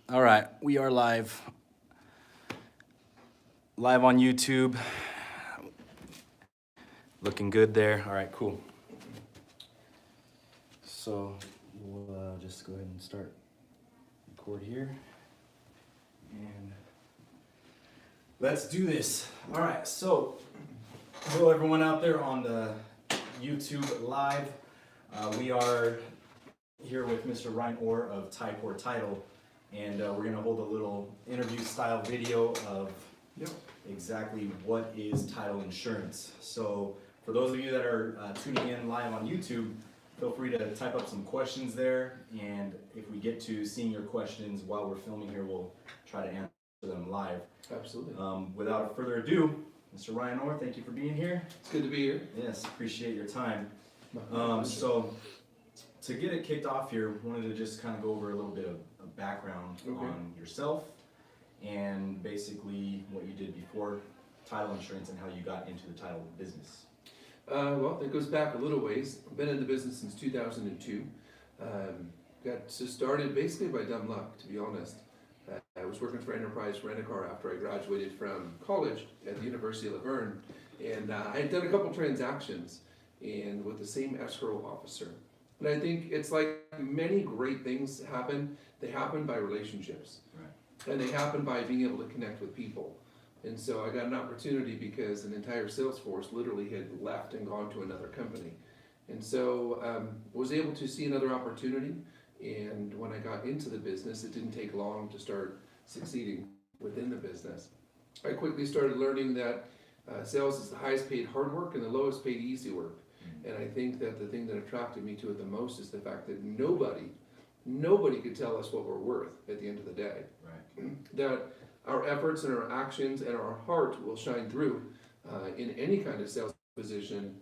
All right, we are live. Live on YouTube. Looking good there. All right, cool. So we'll just go ahead and start record here. And let's do this. All right, so hello everyone out there on the YouTube live. We are here with Mr. Ryan Orr of Ticor Title, and we're going to hold a little interview style video of exactly what is title insurance. So for those of you that are tuning in live on YouTube, feel free to type up some questions there, and if we get to seeing your questions while we're filming here, we'll try to answer them live. Absolutely. Without further ado, Mr. Ryan Orr, thank you for being here. It's good to be here. Yes, appreciate your time. So to get it kicked off here, wanted to just kind of go over a little bit of background on yourself and basically what you did before title insurance and how you got into the title business. Well, it goes back a little ways. I've been in the business since 2002. Got started basically by dumb luck, to be honest. I was working for Enterprise Rent-A-Car after I graduated from college at the University of Laverne, and I had done a couple transactions and with the same escrow officer. And I think it's like many great things happen, they happen by relationships. Right. And they happen by being able to connect with people. And so I got an opportunity because an entire sales force literally had left and gone to another company. And so was able to see another opportunity. And when I got into the business, it didn't take long to start succeeding within the business. I quickly started learning that sales is the highest paid hard work and the lowest paid easy work. And I think that the thing that attracted me to it the most is the fact that nobody could tell us what we're worth at the end of the day. Right. That our efforts and our actions and our heart will shine through in any kind of sales position.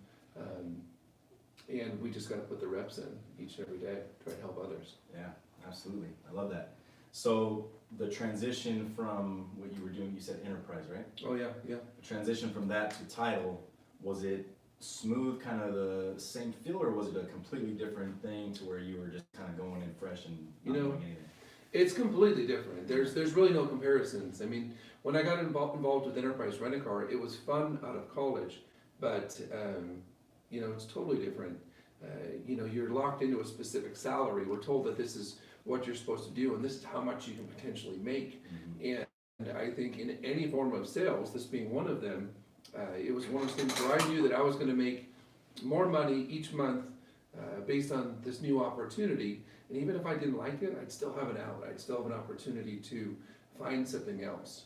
And we just got to put the reps in each and every day, try to help others. Yeah, absolutely. I love that. So the transition from what you were doing, you said enterprise, right? Oh yeah, yeah. The transition from that to title, was it smooth, kind of the same feel, or was it a completely different thing to where you were just kind of going in fresh and not doing anything? It's completely different. There's really no comparisons. I mean, when I got involved with Enterprise Rent-A-Car, it was fun out of college, but it's totally different. You're locked into a specific salary. We're told that this is what you're supposed to do, and this is how much you can potentially make. Mm-hmm. And I think in any form of sales, this being one of them, it was one of those things where I knew that I was going to make more money each month based on this new opportunity. And even if I didn't like it, I'd still have an out. I'd still have an opportunity to find something else.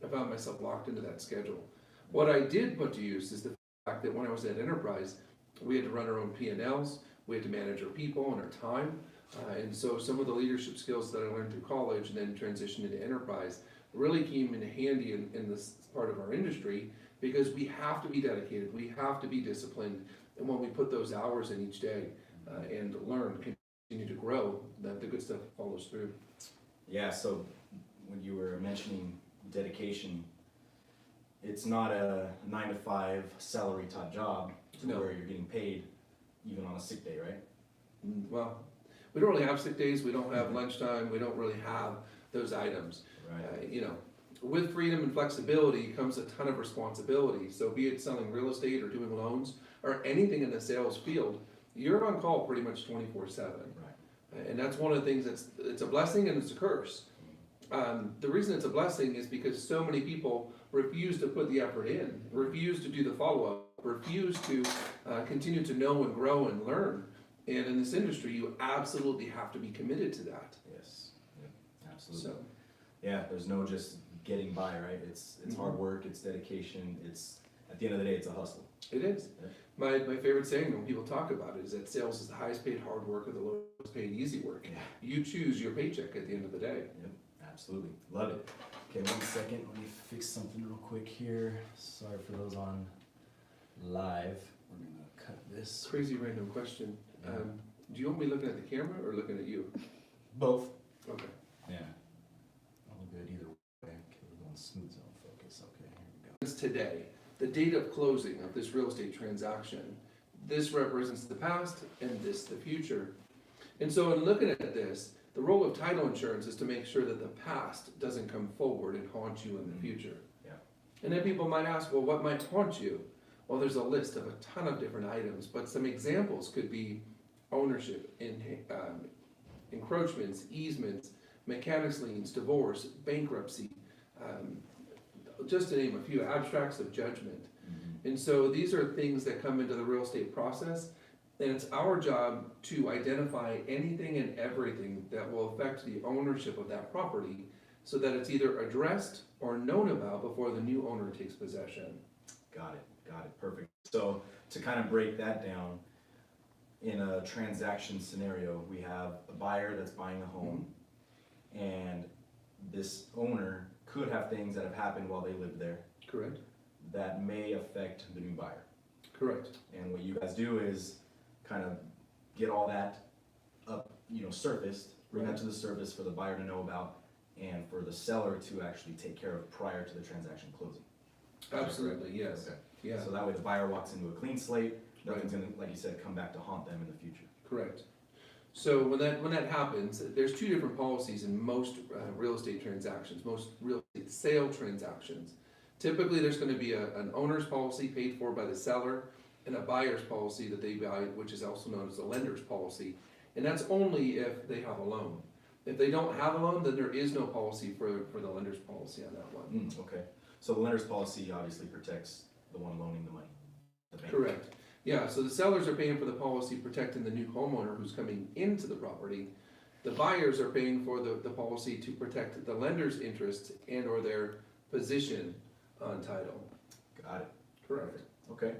I found myself locked into that schedule. What I did put to use is the fact that when I was at Enterprise, we had to run our own P&Ls, we had to manage our people and our time. And so some of the leadership skills that I learned through college and then transitioned into Enterprise really came in handy in this part of our industry, because we have to be dedicated, we have to be disciplined, and when we put those hours in each day and learn, continue to grow, that the good stuff follows through. Yeah, so when you were mentioning dedication, it's not a 9-to-5 salary type job where you're getting paid even on a sick day, right? Well, we don't really have sick days, we don't have lunchtime, we don't really have those items. Right. With freedom and flexibility comes a ton of responsibility. So be it selling real estate or doing loans or anything in the sales field, you're on call pretty much 24/7. Right. And that's one of the things it's a blessing and it's a curse. The reason it's a blessing is because so many people refuse to put the effort in, refuse to do the follow-up, refuse to continue to know and grow and learn. And in this industry, you absolutely have to be committed to that. Yes, absolutely. So, yeah, there's no just getting by, right? It's hard work, it's dedication, it's, at the end of the day, it's a hustle. It is. Yeah. My favorite saying when people talk about it is that sales is the highest paid hard work or the lowest paid easy work. Yeah. You choose your paycheck at the end of the day. Yep, absolutely. Love it. Okay, 1 second, let me fix something real quick here. Sorry for those on live. We're gonna cut this. Crazy random question. Yeah. Do you want me looking at the camera or looking at you? Both. Okay. Yeah. All good either way. Okay, we're going smooth zone focus. Okay, here we go. It's today, the date of closing of this real estate transaction. This represents the past and this the future. And so in looking at this, The role of title insurance is to make sure that the past doesn't come forward and haunt you in the future. Yeah. And then people might ask, well, what might haunt you? Well, there's a list of a ton of different items, but some examples could be ownership, encroachments, easements, mechanics liens, divorce, bankruptcy, just to name a few, abstracts of judgment. And so these are things that come into the real estate process, and it's our job to identify anything and everything that will affect the ownership of that property so that it's either addressed or known about before the new owner takes possession. Got it, perfect. So to kind of break that down, in a transaction scenario, we have a buyer that's buying a home, and this owner could have things that have happened while they lived there Correct? that may affect the new buyer. Correct. And what you guys do is kind of get all that up, surfaced, bring that to the surface for the buyer to know about, and for the seller to actually take care of prior to the transaction closing. Absolutely, yes. Okay. Yeah, So that way the buyer walks into a clean slate, nothing's gonna, like you said, come back to haunt them in the future. correct. So when that happens, there's two different policies in most real estate transactions, most real estate sale transactions. Typically, there's gonna be an owner's policy paid for by the seller and a buyer's policy that they buy, which is also known as a lender's policy. And that's only if they have a loan. If they don't have a loan, then there is no policy for the lender's policy on that one. Okay, so the lender's policy obviously protects the one loaning the money. the bank. Correct. Yeah, so the sellers are paying for the policy protecting the new homeowner who's coming into the property. The buyers are paying for the policy to protect the lender's interests and or their position on title. Got it. Correct. Okay,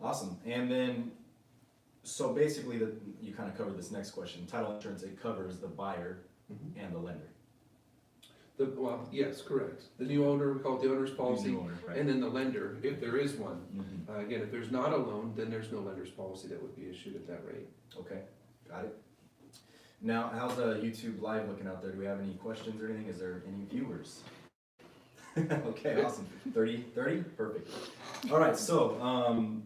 awesome. And then, so basically, you kind of covered this next question. Title insurance, it covers the buyer and the lender. Well, yes, correct. The new owner, we call it the owner's policy, New owner, right? and then the lender, if there is one. Mhm. Again, if there's not a loan, then there's no lender's policy that would be issued at that rate. Okay, got it. Now, how's YouTube live looking out there? Do we have any questions or anything? Is there any viewers? Okay, awesome. 30, perfect. All right, so,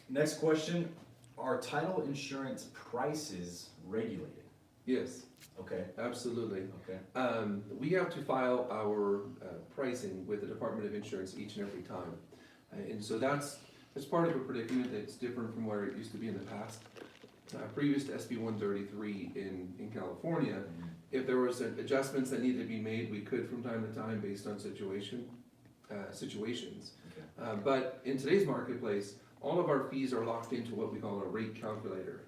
next question. Are title insurance prices regulated? Yes, Okay, absolutely. okay, We have to file our pricing with the Department of Insurance each and every time. And so that's part of a predicament that's different from where it used to be in the past. Previous to SB 133 in California, if there was adjustments that needed to be made, we could from time to time based on situations. okay. But in today's marketplace, all of our fees are locked into what we call a rate calculator.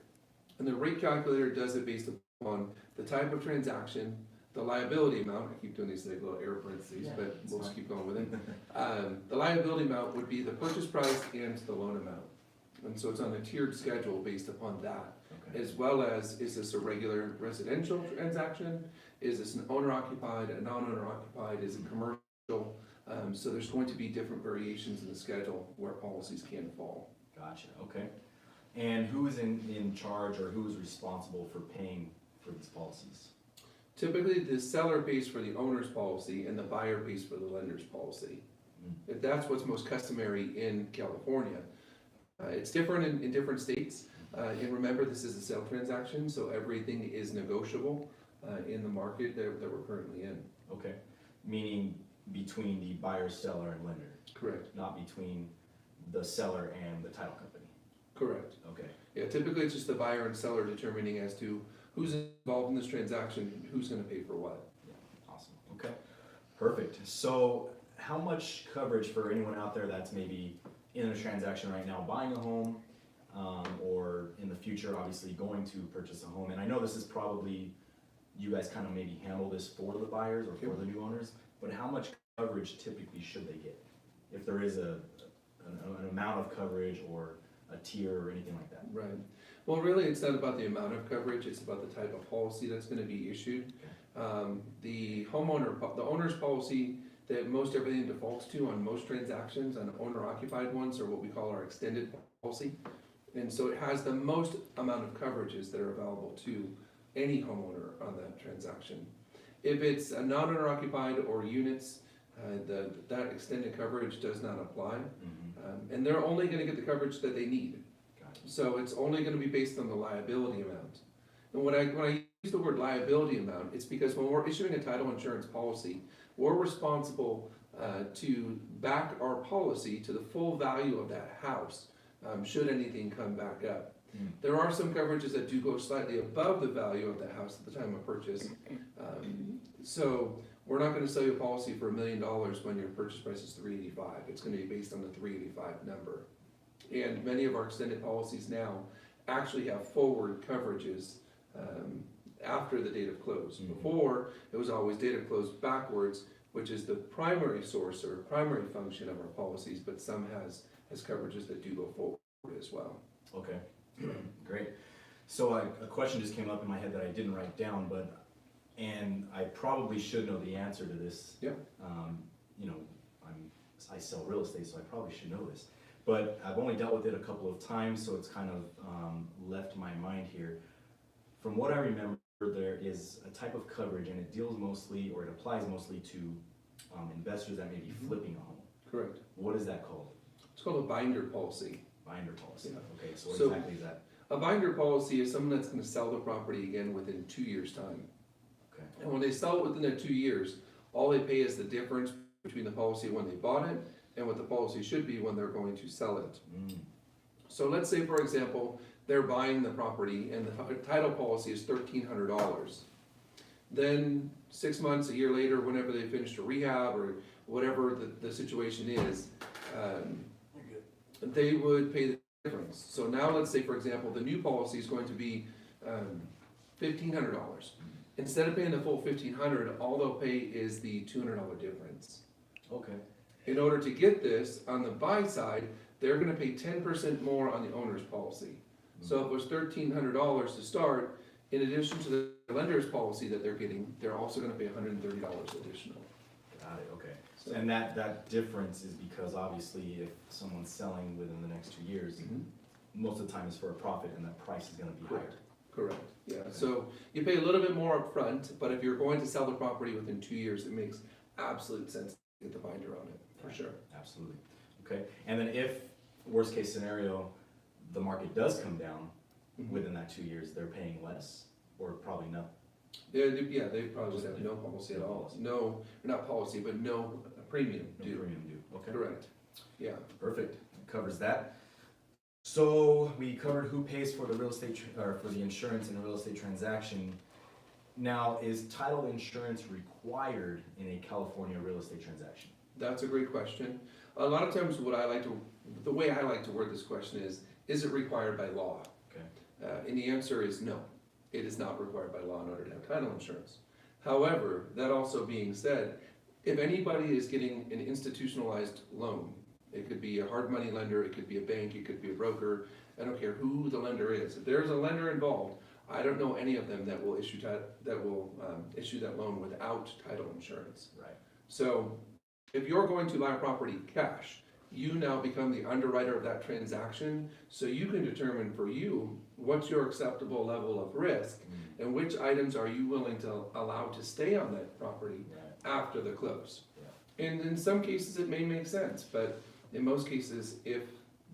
And the rate calculator does it based upon the type of transaction, the liability amount, I keep doing these like little air parentheses, Yeah, but it's we'll just fine. keep going with it. The liability amount would be the purchase price and the loan amount. And so it's on a tiered schedule based upon that, Okay. as well as, is this a regular residential transaction? Is this an owner occupied, a non-owner occupied, is it commercial? So there's going to be different variations in the schedule where policies can fall. Gotcha, okay. And who is in charge, or who is responsible for paying for these policies? Typically, the seller pays for the owner's policy and the buyer pays for the lender's policy. If that's what's most customary in California. It's different in different states. And remember, this is a sale transaction, so everything is negotiable in the market that we're currently in. Okay, meaning between the buyer, seller, and lender, Correct. not between the seller and the title company. Correct. Okay, Yeah, typically it's just the buyer and seller determining as to who's involved in this transaction, who's gonna pay for what. awesome, okay, perfect. So how much coverage for anyone out there that's maybe in a transaction right now, buying a home, or in the future, obviously going to purchase a home? And I know this is probably, you guys kind of maybe handle this for the buyers or for the new owners, but how much coverage typically should they get? If there is an amount of coverage or a tier or anything like that? Right. Well, really, it's not about the amount of coverage, it's about the type of policy that's gonna be issued. The owner's policy that most everything defaults to on most transactions, on owner-occupied ones, are what we call our extended policy. And so it has the most amount of coverages that are available to any homeowner on that transaction. If it's a non-owner occupied or units, that extended coverage does not apply. And they're only gonna get the coverage that they need. Got it. So it's only gonna be based on the liability amount. And when I use the word liability amount, it's because when we're issuing a title insurance policy, we're responsible to back our policy to the full value of that house, should anything come back up. There are some coverages that do go slightly above the value of the house at the time of purchase. So we're not gonna sell you a policy for $1 million when your purchase price is $385. It's gonna be based on the $385 number. And many of our extended policies now actually have forward coverages after the date of close. Before, it was always date of close backwards, which is the primary source or primary function of our policies, but some has coverages that do go forward as well. Okay, great. So a question just came up in my head that I didn't write down, and I probably should know the answer to this. Yeah. You know, I sell real estate, so I probably should know this. But I've only dealt with it a couple of times, so it's kind of left my mind here. From what I remember, there is a type of coverage, and it deals mostly, or it applies mostly to investors that may be flipping a home. Correct. What is that called? It's called a binder policy. Binder policy. Yeah. Okay, so what So- exactly is that? A binder policy is someone that's gonna sell the property again within 2 years' time. Okay. And when they sell it within the 2 years, all they pay is the difference between the policy when they bought it and what the policy should be when they're going to sell it. So let's say, for example, they're buying the property and the title policy is $1,300. Then 6 months, a year later, whenever they finish a rehab or whatever the situation is, they would pay the difference. So now let's say, for example, the new policy is going to be $1,500. Instead of paying the full $1,500, all they'll pay is the $200 difference. Okay. In order to get this, on the buy side, they're gonna pay 10% more on the owner's policy. So if it was $1,300 to start, in addition to the lender's policy that they're getting, they're also gonna pay $130 additional. Got it, okay. So- And that difference is because obviously if someone's selling within the next 2 years, most of the time it's for a profit and that price is gonna be higher. Correct, yeah, so you pay a little bit more upfront, but if you're going to sell the property within 2 years, it makes absolute sense to get the binder on it, for sure. Absolutely. Okay, and then if, worst case scenario, the market does come down within that 2 years, they're paying less or probably no? Yeah, they probably would have no policy at all, no, not policy, but no premium No due. premium due, okay. Correct, yeah. Perfect, covers that. So we covered who pays for the real estate, or for the insurance in a real estate transaction. Now, is title insurance required in a California real estate transaction? That's a great question. A lot of times the way I like to word this question is it required by law? Okay. And the answer is no, it is not required by law in order to have title insurance. However, that also being said, if anybody is getting an institutionalized loan, it could be a hard money lender, it could be a bank, it could be a broker, I don't care who the lender is. If there's a lender involved, I don't know any of them that will issue that loan without title insurance. Right. So if you're going to buy a property cash, you now become the underwriter of that transaction, so you can determine for you what's your acceptable level of risk and which items are you willing to allow to stay on that property after the close. And in some cases it may make sense, but in most cases, if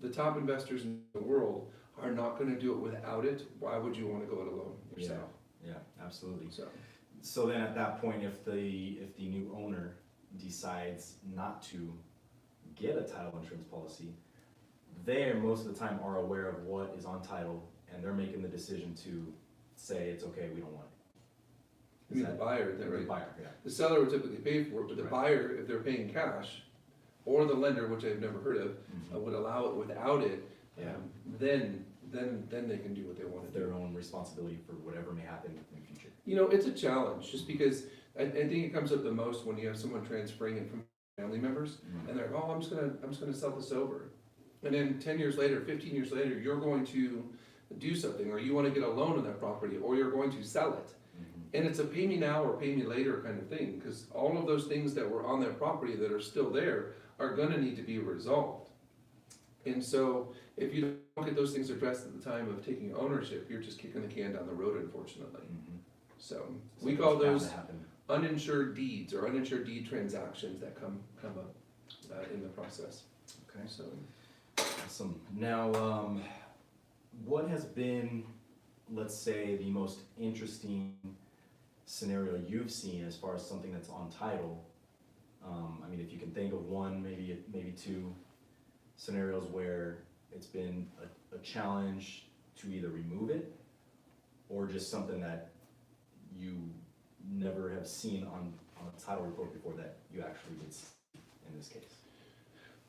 the top investors in the world are not gonna do it without it, why would you wanna go it alone yourself? Yeah, absolutely. So, So then at that point, if the new owner decides not to get a title insurance policy, they most of the time are aware of what is on title and they're making the decision to say it's okay, we don't want it. I mean, the buyer, The right? buyer, yeah. The seller would typically pay for it, but the Right. buyer, if they're paying cash, or the lender, which I've never heard of, would allow it without it, Yeah. then they can do what they want to do. Their own responsibility for whatever may happen in the future. You know, it's a challenge, just because I think it comes up the most when you have someone transferring it from family members, and they're like, oh, I'm just gonna sell this over. And then 10 years later, 15 years later, you're going to do something, or you wanna get a loan on that property, or you're going to sell it. And it's a pay me now or pay me later kind of thing, because all of those things that were on that property that are still there are gonna need to be resolved. And so, if you don't get those things addressed at the time of taking ownership, you're just kicking the can down the road, unfortunately. So, we call those uninsured deeds or uninsured deed transactions that come up in the process. Okay. So, Awesome. Now, what has been let's say, the most interesting scenario you've seen as far as something that's on title? I mean, if you can think of one, maybe two scenarios where it's been a challenge to either remove it or just something that you never have seen on a title report before that you actually did see in this case.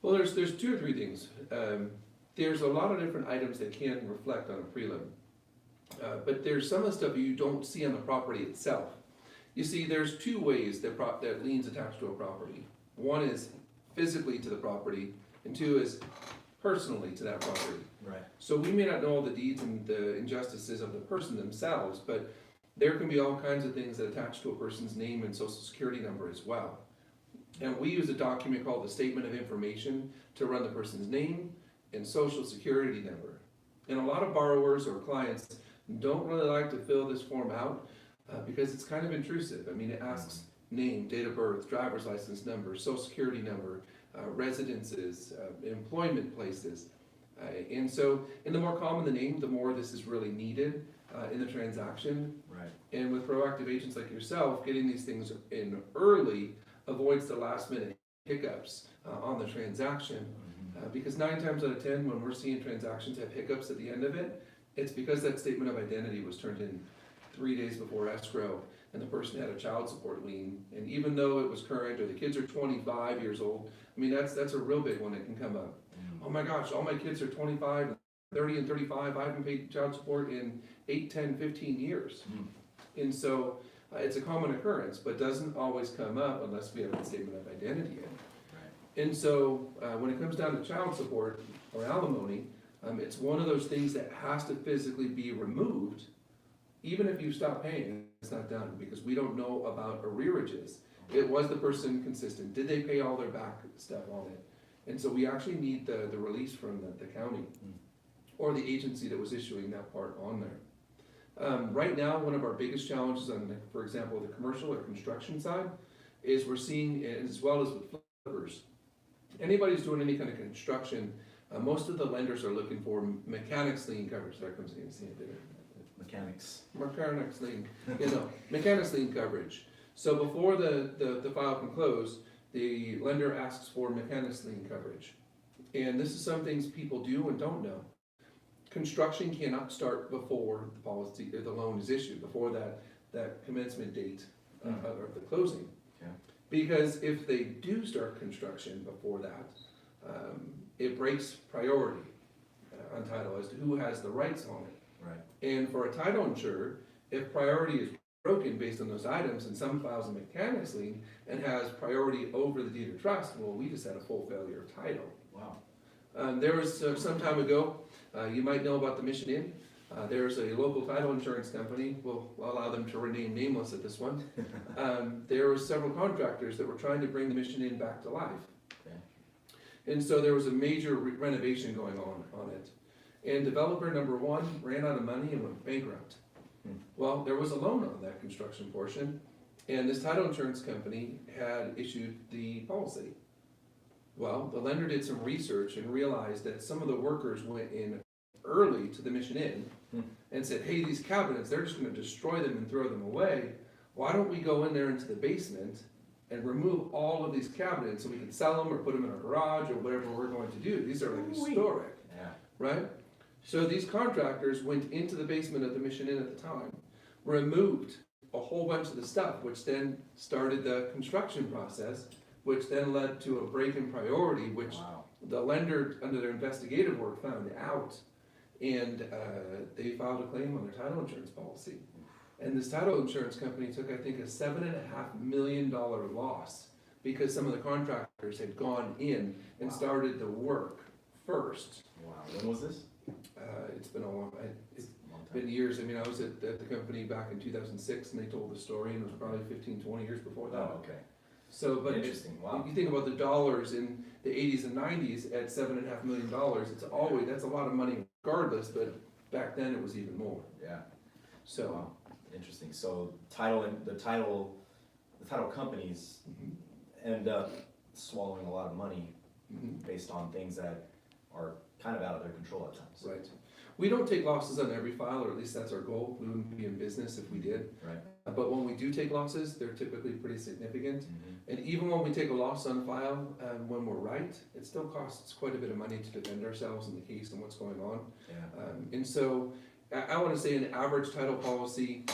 Well, there's two or three things. There's a lot of different items that can reflect on a prelim. But there's some of the stuff you don't see on the property itself. You see, there's two ways that liens attached to a property. One is physically to the property, and two is personally to that property. Right. So we may not know all the deeds and the injustices of the person themselves, but there can be all kinds of things that attach to a person's name and social security number as well. And we use a document called the Statement of Information to run the person's name and social security number. And a lot of borrowers or clients don't really like to fill this form out because it's kind of intrusive. I mean, it asks name, date of birth, driver's license number, social security number, residences, employment places. And the more common the name, the more this is really needed in the transaction. Right. And with proactive agents like yourself, getting these things in early avoids the last minute hiccups on the transaction. Because 9 times out of 10, when we're seeing transactions have hiccups at the end of it, it's because that statement of identity was turned in 3 days before escrow and the person had a child support lien. And even though it was current or the kids are 25 years old, I mean, that's a real big one that can come up. Oh my gosh, all my kids are 25, 30 and 35. I haven't paid child support in 8, 10, 15 years. And so it's a common occurrence, but doesn't always come up unless we have a statement of identity in. And so when it comes down to child support or alimony, it's one of those things that has to physically be removed. Even if you stop paying, it's not done because we don't know about arrearages. It was the person consistent? Did they pay all their back stuff on it? And so we actually need the release from the county or the agency that was issuing that part on there. Right now, one of our biggest challenges on, for example, the commercial or construction side is we're seeing, as well as with flippers, anybody's doing any kind of construction, most of the lenders are looking for mechanics lien coverage. There comes the see it there. Mechanics lien, mechanics lien coverage. So before the file can close, the lender asks for mechanics lien coverage. And this is some things people do and don't know. Construction cannot start before the policy or the loan is issued, before that commencement date of the closing. Okay. Because if they do start construction before that, it breaks priority on title as to who has the rights on it. Right. And for a title insurer, if priority is broken based on those items and some files a mechanics lien and has priority over the deed of trust, well, we just had a full failure of title. Wow. There was some time ago, you might know about the Mission Inn. There's a local title insurance company, we'll allow them to remain nameless at this one. There were several contractors that were trying to bring the Mission Inn back to life. Okay. And so there was a major renovation going on it. And developer number one ran out of money and went bankrupt. Well, there was a loan on that construction portion, and this title insurance company had issued the policy. Well, the lender did some research and realized that some of the workers went in early to the Mission Inn and said, hey, these cabinets, they're just going to destroy them and throw them away. Why don't we go in there into the basement and remove all of these cabinets so we can sell them or put them in our garage or whatever we're going to do. These are like historic, right? So these contractors went into the basement of the Mission Inn at the time, removed a whole bunch of the stuff, which then started the construction process, which then led to a break in priority, which the lender, under their investigative work, found out, and they filed a claim on their title insurance policy. And this title insurance company took, I think, a $7.5 million loss because some of the contractors had gone in and started the work first. Wow. When was this? It's been a long time. It's been years. I mean, I was at the company back in 2006 and they told the story, and it was probably 15, 20 years before that. Oh, okay. So, but interesting. Wow. You think about the dollars in the 80s and 90s at $7.5 million, it's always, that's a lot of money regardless, but back then it was even more. Yeah. So. Wow. Interesting. So the title companies end up swallowing a lot of money based on things that are kind of out of their control at times. Right. We don't take losses on every file, or at least that's our goal. We wouldn't be in business if we did. Right. But when we do take losses, they're typically pretty significant. Mm-hmm. And even when we take a loss on a file, when we're right, it still costs quite a bit of money to defend ourselves in the case and what's going on. Yeah. And so I want to say an average title policy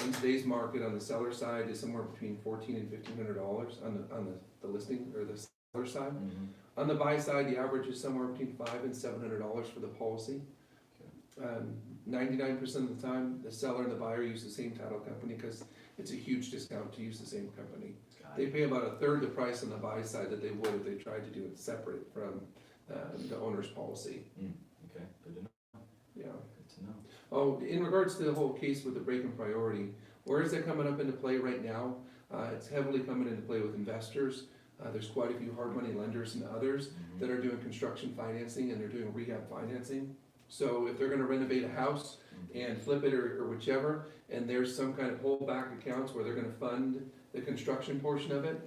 in today's market on the seller side is somewhere between $1,400 and $1,500 on the listing or the seller side. Mm-hmm. On the buy side, the average is somewhere between $500 and $700 for the policy. 99% of the time, the seller and the buyer use the same title company because it's a huge discount to use the same company. They pay about a third the price on the buy side that they would if they tried to do it separate from the owner's policy. Okay, good to know. Yeah. Good to know. Oh, in regards to the whole case with the Brakeman priority, where is that coming up into play right now? It's heavily coming into play with investors. There's quite a few hard money lenders and others Mm-hmm. that are doing construction financing and they're doing rehab financing. So if they're gonna renovate a house and flip it or whichever, and there's some kind of holdback accounts where they're gonna fund the construction portion of it,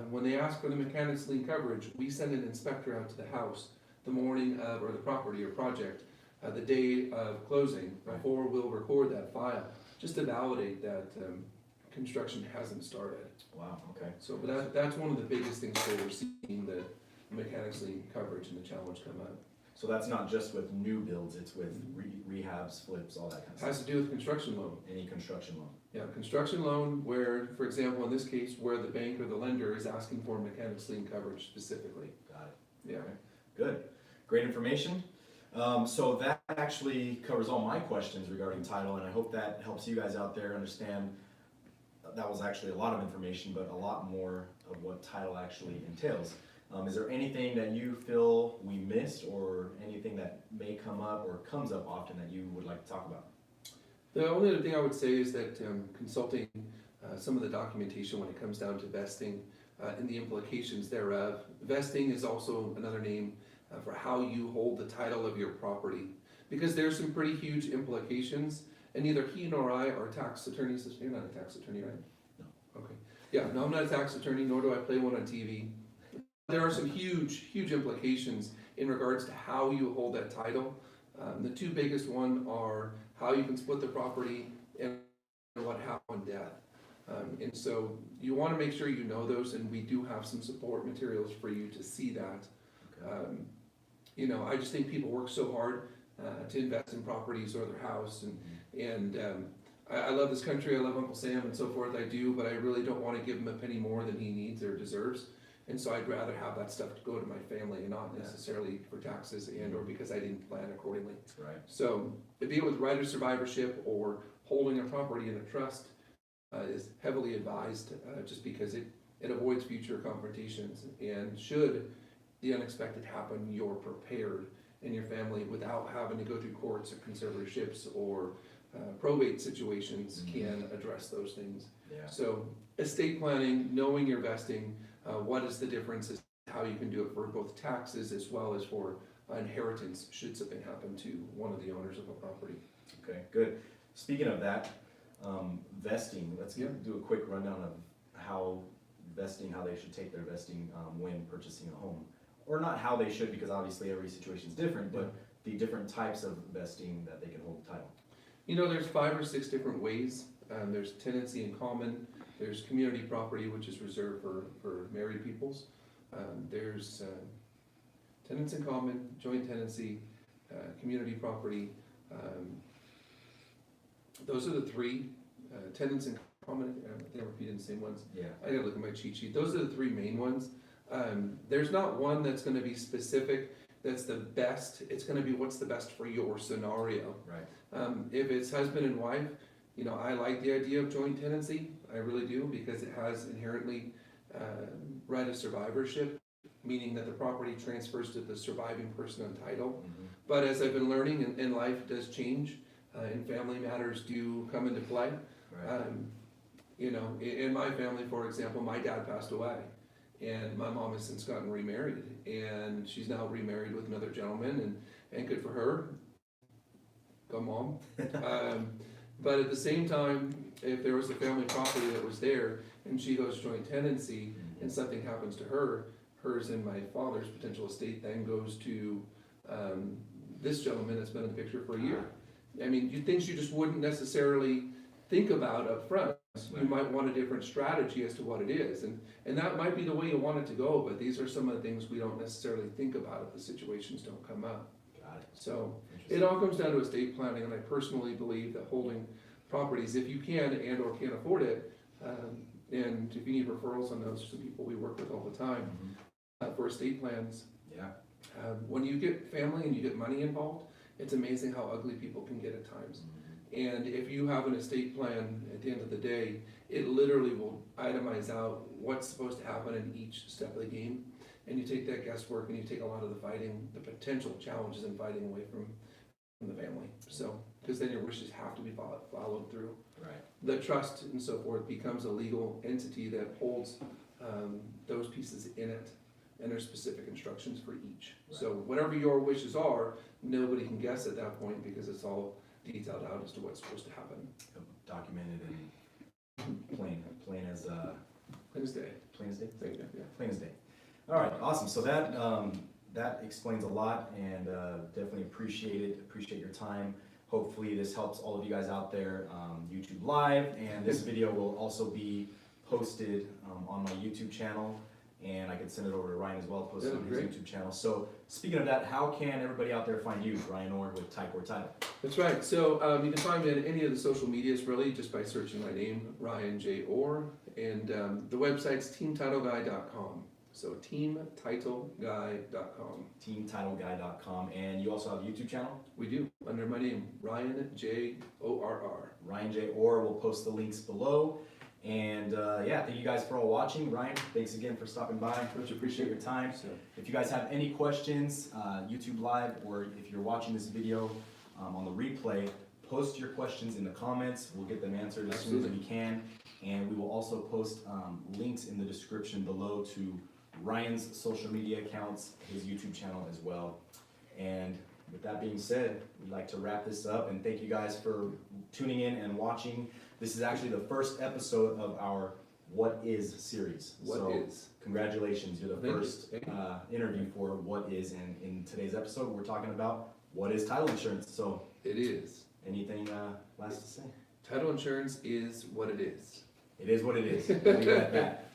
when they ask for the mechanics lien coverage, we send an inspector out to the house the morning of, or the property or project, the day of closing, before we'll record that file, just to validate that construction hasn't started. Wow, okay. So, but that's one of the biggest things where we're seeing the mechanics lien coverage and the challenge come up. So that's not just with new builds, it's with rehabs, flips, all that kind of Has stuff? to do with construction loan. Any construction loan? Yeah, construction loan where, for example, in this case, where the bank or the lender is asking for mechanics lien coverage specifically. Got it. Yeah. Okay. Good. Great information. So that actually covers all my questions regarding title, and I hope that helps you guys out there understand. That was actually a lot of information, but a lot more of what title actually entails. Is there anything that you feel we missed, or anything that may come up or comes up often that you would like to talk about? The only other thing I would say is that consulting some of the documentation when it comes down to vesting and the implications thereof. Vesting is also another name for how you hold the title of your property, because there's some pretty huge implications, and neither he nor I are tax attorneys. You're not a tax attorney, right? No. Okay. Yeah, no, I'm not a tax attorney, nor do I play one on TV. There are some huge implications in regards to how you hold that title. The two biggest one are how you can split the property and what happens on death. And so you want to make sure you know those, and we do have some support materials for you to see that. Okay. You know, I just think people work so hard to invest in properties or their house, and I love this country, I love Uncle Sam and so forth, I do, but I really don't want to give him a penny more than he needs or deserves. And so I'd rather have that stuff to go to my family and not necessarily for taxes and or because I didn't plan accordingly. Right. So be it with right of survivorship or holding a property in a trust is heavily advised just because it avoids future confrontations, and should the unexpected happen, you're prepared in your family without having to go through courts or conservatorships or probate situations can address those things. Yeah. So estate planning, knowing your vesting, what is the difference, is how you can do it for both taxes as well as for inheritance should something happen to one of the owners of a property. Okay, good. Speaking of that, vesting, let's Yeah. do a quick rundown of how they should take their vesting when purchasing a home. Or not how they should, because obviously every situation is different, but the different types of vesting that they can hold title. You know, there's 5 or 6 different ways. There's tenancy in common, there's community property, which is reserved for married peoples. There's tenants in common, joint tenancy, community property. Those are the 3. Tenants in common, I think I'm repeating the same ones. Yeah. I gotta look at my cheat sheet. Those are the 3 main ones. There's not one that's gonna be specific, that's the best. It's gonna be what's the best for your scenario. Right. If it's husband and wife, you know, I like the idea of joint tenancy. I really do, because it has inherently right of survivorship, meaning that the property transfers to the surviving person on title. But as I've been learning, and life does change, and family matters do come into play. Right. You know, in my family, for example, my dad passed away, and my mom has since gotten remarried, and she's now remarried with another gentleman, and good for her. Go mom. But at the same time, if there was a family property that was there, and she goes joint tenancy, and something happens to her, hers and my father's potential estate then goes to this gentleman has been in the picture for a year. I mean, things you just wouldn't necessarily think about up front. You might want a different strategy as to what it is, and that might be the way you want it to go, but these are some of the things we don't necessarily think about if the situations don't come up. Got it. So it all comes down to estate planning, and I personally believe that holding properties, if you can and or can't afford it, and if you need referrals on those, some people we work with all the time for estate plans. Yeah. When you get family and you get money involved, it's amazing how ugly people can get at times. And if you have an estate plan, at the end of the day, it literally will itemize out what's supposed to happen in each step of the game. And you take that guesswork and you take a lot of the fighting, the potential challenges in fighting away from the family. So, because then your wishes have to be followed through. Right. The trust and so forth becomes a legal entity that holds those pieces in it. And there's specific instructions for each. Right. So whatever your wishes are, nobody can guess at that point because it's all detailed out as to what's supposed to happen. Documented and plain as Plain as day. plain as day. Yeah. Plain as day. All right, awesome. So that that explains a lot, and definitely appreciate it. Appreciate your time. Hopefully this helps all of you guys out there. YouTube Live, and this video will also be posted on my YouTube channel. And I can send it over to Ryan as well, post it on his YouTube channel. So speaking of that, how can everybody out there find you, Ryan Orr with Ticor Title? That's right. So you can find me on any of the social medias really just by searching my name, Ryan J. Orr. And the website's teamtitleguy.com. So teamtitleguy.com. Teamtitleguy.com. And you also have a YouTube channel? We do, under my name, Ryan J. O-R-R. Ryan J. Orr. We'll post the links below. And yeah, thank you guys for all watching. Ryan, thanks again for stopping by. Much appreciate your time. So, If you guys have any questions, YouTube Live, or if you're watching this video on the replay, post your questions in the comments. We'll get them answered as soon as we can. And we will also post links in the description below to Ryan's social media accounts, his YouTube channel as well. And with that being said, we'd like to wrap this up, and thank you guys for tuning in and watching. This is actually the first episode of our What Is series. What is? Congratulations, you're the Thank you. first interview for What Is, and in today's episode, we're talking about what is title insurance. So, it is. anything last to say? Title insurance is what it is. It is what it is. Leave it at that.